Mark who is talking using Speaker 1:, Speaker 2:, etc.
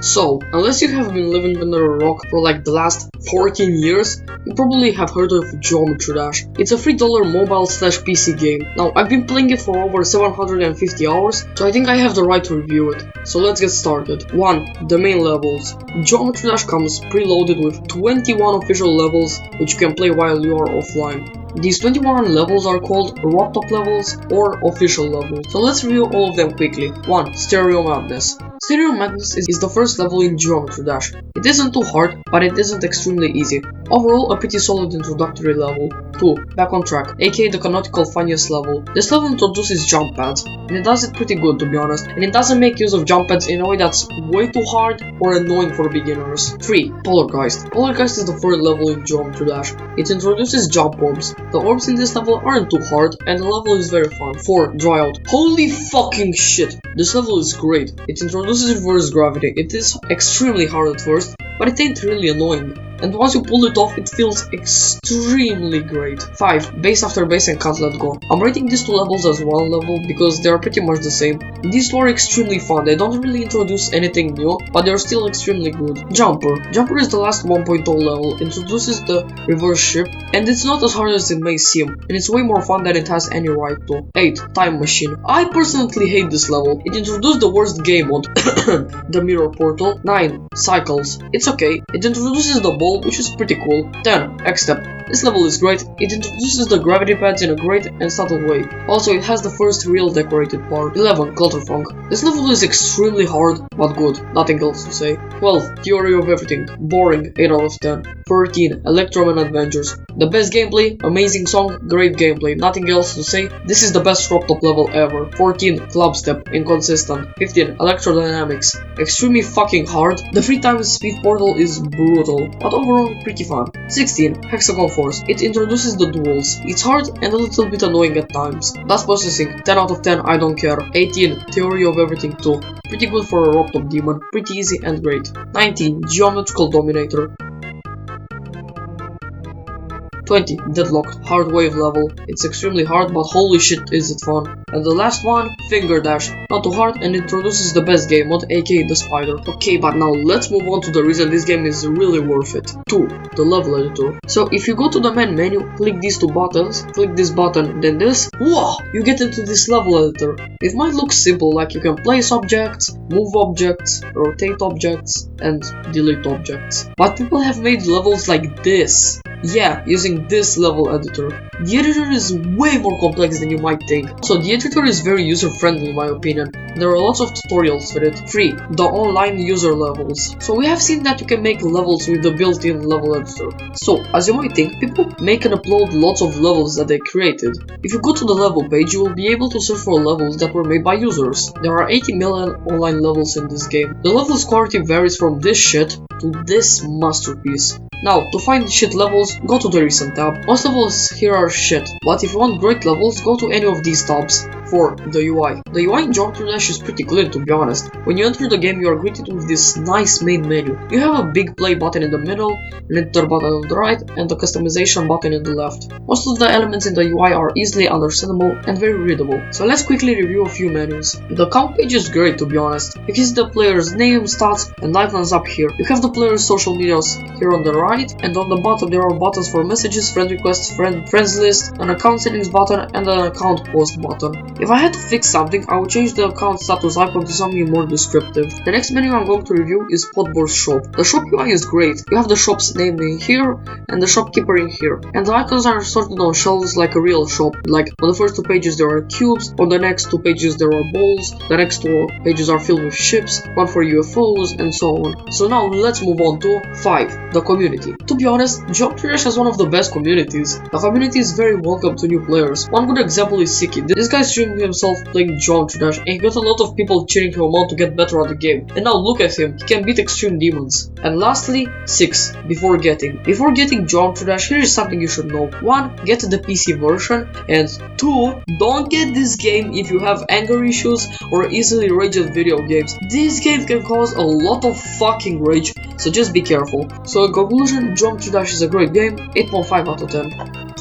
Speaker 1: So, unless you have been living under a rock for like the last 14 years, you probably have heard of Geometry Dash. It's a $3 mobile/PC game. Now, I've been playing it for over 750 hours, so I think I have the right to review it. So let's get started. 1. The main levels. Geometry Dash comes preloaded with 21 official levels, which you can play while you are offline. These 21 levels are called robtop levels or official levels. So let's review all of them quickly. 1. Stereo Madness. Stereo Madness is the first level in Geometry Dash. It isn't too hard, but it isn't extremely easy. Overall, a pretty solid introductory level. 2. Back on Track, aka the canonical funniest level. This level introduces jump pads, and it does it pretty good to be honest, and it doesn't make use of jump pads in a way that's way too hard or annoying for beginners. 3. Poltergeist. Poltergeist is the third level in Geometry Dash. It introduces jump orbs. The orbs in this level aren't too hard, and the level is very fun. 4. Dry Out. Holy fucking shit! This level is great. It introduces reverse gravity. It is extremely hard at first, but it ain't really annoying. And once you pull it off, it feels extremely great. 5. Base after base and can't let go. I'm rating these two levels as one level because they are pretty much the same. These two are extremely fun. They don't really introduce anything new, but they're still extremely good. Jumper. Jumper is the last 1.0 level, introduces the reverse ship, and it's not as hard as it may seem, and it's way more fun than it has any right to. 8. Time Machine. I personally hate this level. It introduced the worst game mode, the Mirror Portal. 9. Cycles. It's okay. It introduces the ball, which is pretty cool. 10. X-Step. This level is great. It introduces the gravity pads in a great and subtle way. Also, it has the first real decorated part. 11. Clutterfunk. This level is extremely hard, but good. Nothing else to say. 12. Theory of Everything. Boring. 8 out of 10. 13. ELECTROMAN Adventures. The best gameplay, amazing song, great gameplay. Nothing else to say. This is the best robtop level ever. 14. CLUBSTEP. Inconsistent. 15. Electrodynamics. Extremely fucking hard. The 3x speed portal is brutal, but overall pretty fun. 16. Hexagon Force. It introduces the duels. It's hard and a little bit annoying at times. Dust processing. 10 out of 10, I don't care. 18. Theory of Everything 2. Pretty good for a robtop demon. Pretty easy and great. 19. Geometrical Dominator. 20. Deadlocked. Hard wave level. It's extremely hard, but holy shit is it fun. And the last one, Finger Dash. Not too hard and introduces the best game mode, aka the spider. Okay, but now let's move on to the reason this game is really worth it. 2. The level editor. So if you go to the main menu, click these two buttons, click this button, then this, whoa, you get into this level editor. It might look simple, like you can place objects, move objects, rotate objects, and delete objects. But people have made levels like this. Yeah, using this level editor. The editor is way more complex than you might think. So the editor is very user-friendly in my opinion. There are lots of tutorials for it. 3. The online user levels. So we have seen that you can make levels with the built-in level editor. So, as you might think, people make and upload lots of levels that they created. If you go to the level page, you will be able to search for levels that were made by users. There are 80 million online levels in this game. The levels quality varies from this shit to this masterpiece. Now, to find shit levels, go to the recent tab. Most levels here are shit, but if you want great levels, go to any of these tabs. 4. The UI. The UI in Geometry Dash is pretty clean to be honest. When you enter the game, you are greeted with this nice main menu. You have a big play button in the middle, an enter button on the right, and the customization button in the left. Most of the elements in the UI are easily understandable and very readable. So let's quickly review a few menus. The count page is great to be honest. You can see the player's name, stats, and lifelines up here. You have the player's social medias here on the right, and on the bottom there are buttons for messages, friend requests, friends list, an account settings button, and an account post button. If I had to fix something, I would change the account status icon to something more descriptive. The next menu I'm going to review is Potboard's shop. The shop UI is great. You have the shop's name in here and the shopkeeper in here. And the icons are sorted on shelves like a real shop. Like on the first 2 pages there are cubes, on the next 2 pages there are balls, the next 2 pages are filled with ships, one for UFOs, and so on. So now let's move on to 5. The community. To be honest, Geometry Dash has one of the best communities. The community is very welcome to new players. One good example is Siki. This guy streamed himself playing Geometry Dash and he got a lot of people cheering him on to get better at the game. And now look at him, he can beat extreme demons. And lastly, 6. Before getting Geometry Dash, here is something you should know. 1. Get the PC version, and 2. Don't get this game if you have anger issues or easily rage at video games. This game can cause a lot of fucking rage, so just be careful. So in conclusion, Geometry Dash is a great game, 8.5 out of 10.